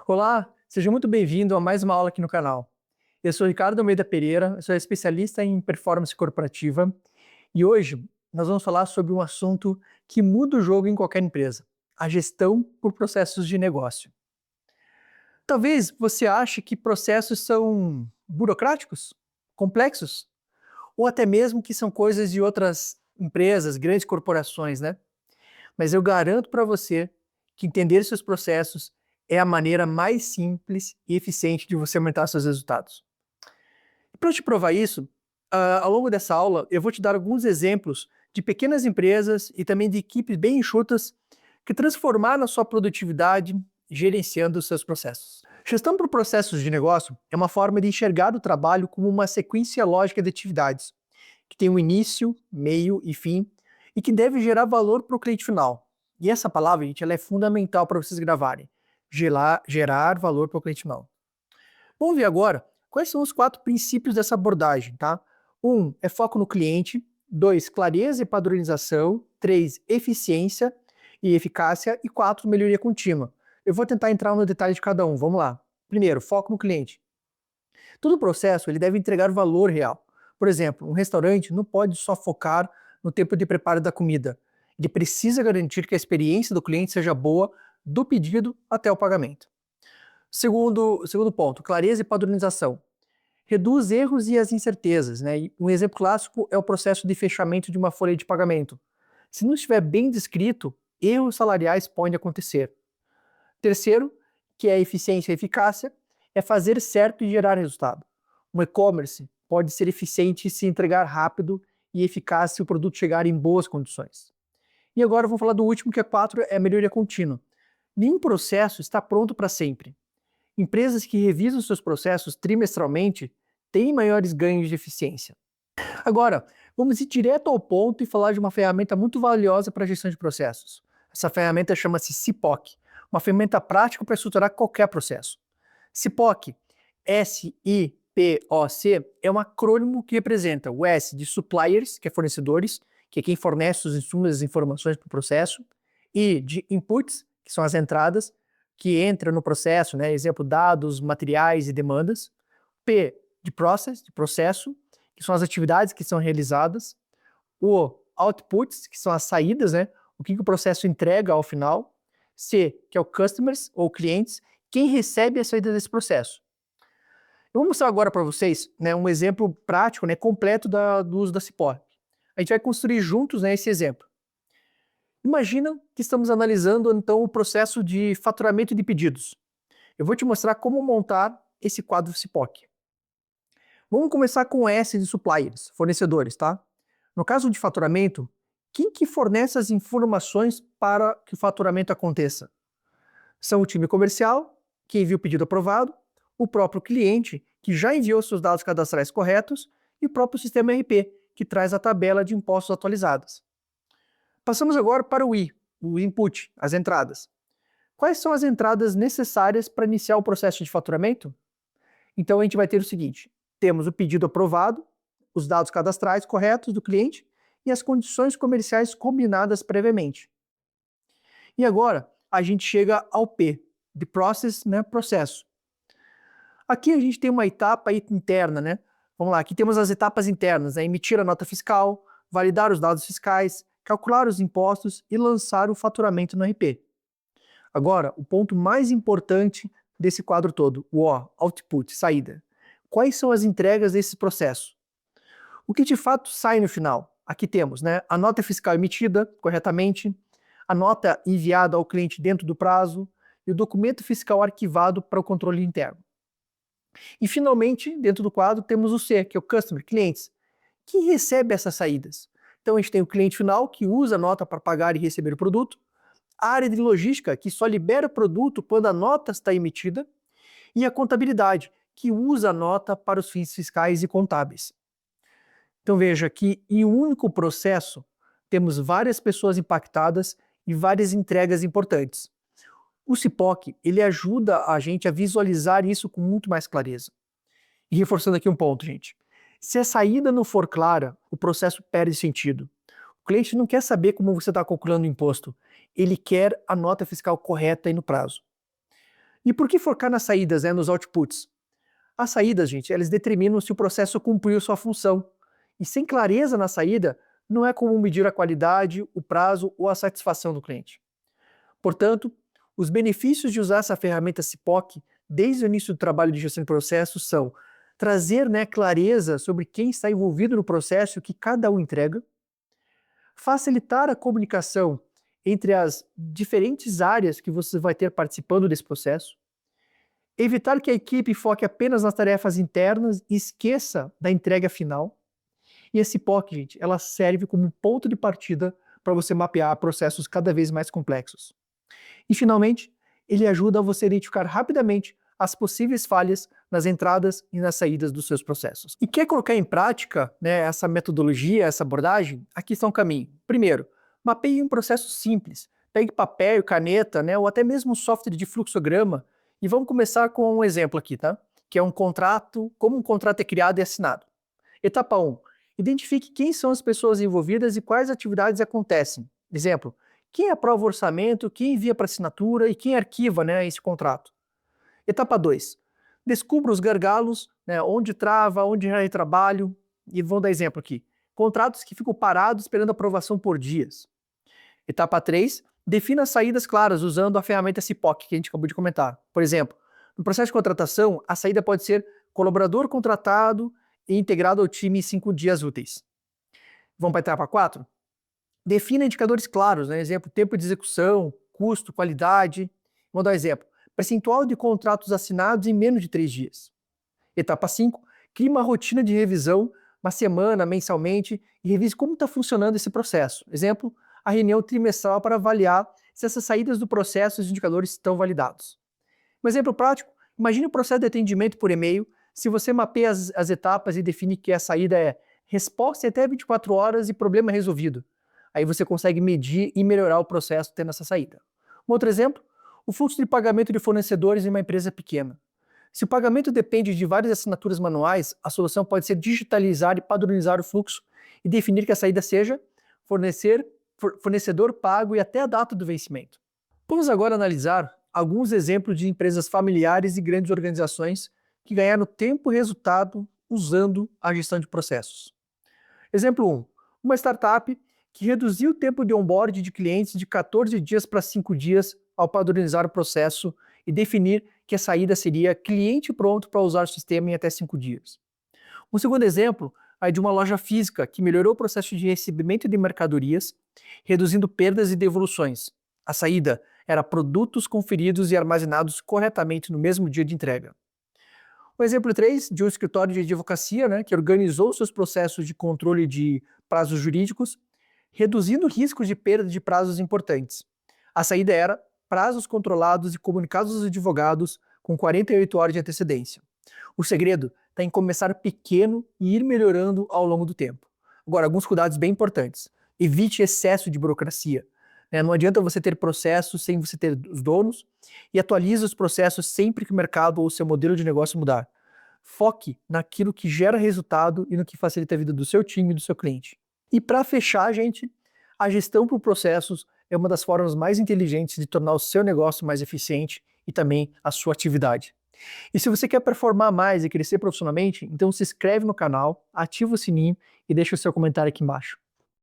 Olá, seja muito bem-vindo a mais uma aula aqui no canal. Eu sou Ricardo Almeida Pereira, eu sou especialista em performance corporativa e hoje nós vamos falar sobre um assunto que muda o jogo em qualquer empresa, a gestão por processos de negócio. Talvez você ache que processos são burocráticos, complexos, ou até mesmo que são coisas de outras empresas, grandes corporações, né? Mas eu garanto para você que entender seus processos é a maneira mais simples e eficiente de você aumentar seus resultados. E para te provar isso, ao longo dessa aula eu vou te dar alguns exemplos de pequenas empresas e também de equipes bem enxutas que transformaram a sua produtividade gerenciando os seus processos. Gestão por processos de negócio é uma forma de enxergar o trabalho como uma sequência lógica de atividades, que tem um início, meio e fim, e que deve gerar valor para o cliente final. E essa palavra, gente, ela é fundamental para vocês gravarem. Gerar valor para o cliente final. Vamos ver agora quais são os 4 princípios dessa abordagem, tá? 1 é foco no cliente, 2 clareza e padronização, 3 eficiência e eficácia e 4 melhoria contínua. Eu vou tentar entrar no detalhe de cada um, vamos lá. Primeiro, foco no cliente. Todo processo ele deve entregar valor real. Por exemplo, um restaurante não pode só focar no tempo de preparo da comida. Ele precisa garantir que a experiência do cliente seja boa do pedido até o pagamento. Segundo ponto, clareza e padronização. Reduz erros e as incertezas, né? E um exemplo clássico é o processo de fechamento de uma folha de pagamento. Se não estiver bem descrito, erros salariais podem acontecer. Terceiro, que é a eficiência e eficácia, é fazer certo e gerar resultado. Um e-commerce pode ser eficiente se entregar rápido e eficaz se o produto chegar em boas condições. E agora vamos falar do último, que é 4, é a melhoria contínua. Nenhum processo está pronto para sempre. Empresas que revisam seus processos trimestralmente têm maiores ganhos de eficiência. Agora, vamos ir direto ao ponto e falar de uma ferramenta muito valiosa para a gestão de processos. Essa ferramenta chama-se CIPOC, uma ferramenta prática para estruturar qualquer processo. CIPOC, S-I-P-O-C, é um acrônimo que representa o S de suppliers, que é fornecedores, que é quem fornece os insumos e as informações para o processo, I de inputs, que são as entradas, que entram no processo, né? Exemplo, dados, materiais e demandas. P de process, de processo, que são as atividades que são realizadas. O outputs, que são as saídas, né? O que o processo entrega ao final. C, que é o customers, ou clientes, quem recebe a saída desse processo. Eu vou mostrar agora para vocês, né, um exemplo prático, né, completo do uso da CIPOC. A gente vai construir juntos, né, esse exemplo. Imagina que estamos analisando então o processo de faturamento de pedidos. Eu vou te mostrar como montar esse quadro CIPOC. Vamos começar com o S de suppliers, fornecedores, tá? No caso de faturamento, quem que fornece as informações para que o faturamento aconteça? São o time comercial, que envia o pedido aprovado, o próprio cliente, que já enviou seus dados cadastrais corretos, e o próprio sistema ERP, que traz a tabela de impostos atualizadas. Passamos agora para o I, o input, as entradas. Quais são as entradas necessárias para iniciar o processo de faturamento? Então a gente vai ter o seguinte: temos o pedido aprovado, os dados cadastrais corretos do cliente e as condições comerciais combinadas previamente. E agora a gente chega ao P, de process, né, processo. Aqui a gente tem uma etapa interna, né? Vamos lá, aqui temos as etapas internas, né? Emitir a nota fiscal, validar os dados fiscais, calcular os impostos e lançar o faturamento no RP. Agora, o ponto mais importante desse quadro todo, o O, output, saída. Quais são as entregas desse processo? O que de fato sai no final? Aqui temos, né, a nota fiscal emitida corretamente, a nota enviada ao cliente dentro do prazo e o documento fiscal arquivado para o controle interno. E finalmente, dentro do quadro, temos o C, que é o customer, clientes, que recebe essas saídas. Então a gente tem o cliente final, que usa a nota para pagar e receber o produto, a área de logística, que só libera o produto quando a nota está emitida, e a contabilidade, que usa a nota para os fins fiscais e contábeis. Então veja que em um único processo temos várias pessoas impactadas e várias entregas importantes. O CIPOC, ele ajuda a gente a visualizar isso com muito mais clareza. E reforçando aqui um ponto, gente. Se a saída não for clara, o processo perde sentido. O cliente não quer saber como você está calculando o imposto. Ele quer a nota fiscal correta e no prazo. E por que focar nas saídas, né, nos outputs? As saídas, gente, elas determinam se o processo cumpriu sua função. E sem clareza na saída, não é como medir a qualidade, o prazo ou a satisfação do cliente. Portanto, os benefícios de usar essa ferramenta CIPOC desde o início do trabalho de gestão de processos são trazer, né, clareza sobre quem está envolvido no processo e o que cada um entrega, facilitar a comunicação entre as diferentes áreas que você vai ter participando desse processo, evitar que a equipe foque apenas nas tarefas internas e esqueça da entrega final. E esse POC, gente, ela serve como um ponto de partida para você mapear processos cada vez mais complexos. E, finalmente, ele ajuda você a identificar rapidamente as possíveis falhas nas entradas e nas saídas dos seus processos. E quer colocar em prática, né, essa metodologia, essa abordagem? Aqui está um caminho. Primeiro, mapeie um processo simples. Pegue papel, caneta, né, ou até mesmo um software de fluxograma. E vamos começar com um exemplo aqui, tá? Que é um contrato, como um contrato é criado e assinado. Etapa 1. Identifique quem são as pessoas envolvidas e quais atividades acontecem. Exemplo, quem aprova o orçamento, quem envia para assinatura e quem arquiva, né, esse contrato. Etapa 2. Descubra os gargalos, né, onde trava, onde gera trabalho. E vou dar exemplo aqui. Contratos que ficam parados esperando aprovação por dias. Etapa 3. Defina saídas claras usando a ferramenta CIPOC que a gente acabou de comentar. Por exemplo, no processo de contratação, a saída pode ser colaborador contratado e integrado ao time em 5 dias úteis. Vamos para a etapa 4? Defina indicadores claros, né? Exemplo, tempo de execução, custo, qualidade. Vou dar um exemplo. Percentual de contratos assinados em menos de 3 dias. Etapa 5. Crie uma rotina de revisão, uma semana, mensalmente, e revise como está funcionando esse processo. Exemplo, a reunião trimestral para avaliar se essas saídas do processo e os indicadores estão validados. Um exemplo prático, imagine o processo de atendimento por e-mail. Se você mapeia as etapas e define que a saída é resposta em até 24 horas e problema resolvido. Aí você consegue medir e melhorar o processo tendo essa saída. Um outro exemplo, o fluxo de pagamento de fornecedores em uma empresa pequena. Se o pagamento depende de várias assinaturas manuais, a solução pode ser digitalizar e padronizar o fluxo e definir que a saída seja fornecedor pago e até a data do vencimento. Vamos agora analisar alguns exemplos de empresas familiares e grandes organizações que ganharam tempo e resultado usando a gestão de processos. Exemplo 1. Uma startup que reduziu o tempo de onboard de clientes de 14 dias para 5 dias ao padronizar o processo e definir que a saída seria cliente pronto para usar o sistema em até 5 dias. Um segundo exemplo é de uma loja física que melhorou o processo de recebimento de mercadorias, reduzindo perdas e devoluções. A saída era produtos conferidos e armazenados corretamente no mesmo dia de entrega. O exemplo 3, de um escritório de advocacia, né, que organizou seus processos de controle de prazos jurídicos, reduzindo o risco de perda de prazos importantes. A saída era prazos controlados e comunicados aos advogados com 48 horas de antecedência. O segredo está em começar pequeno e ir melhorando ao longo do tempo. Agora, alguns cuidados bem importantes. Evite excesso de burocracia. Não adianta você ter processos sem você ter os donos e atualize os processos sempre que o mercado ou o seu modelo de negócio mudar. Foque naquilo que gera resultado e no que facilita a vida do seu time e do seu cliente. E para fechar, gente, a gestão por processos é uma das formas mais inteligentes de tornar o seu negócio mais eficiente e também a sua atividade. E se você quer performar mais e crescer profissionalmente, então se inscreve no canal, ativa o sininho e deixa o seu comentário aqui embaixo.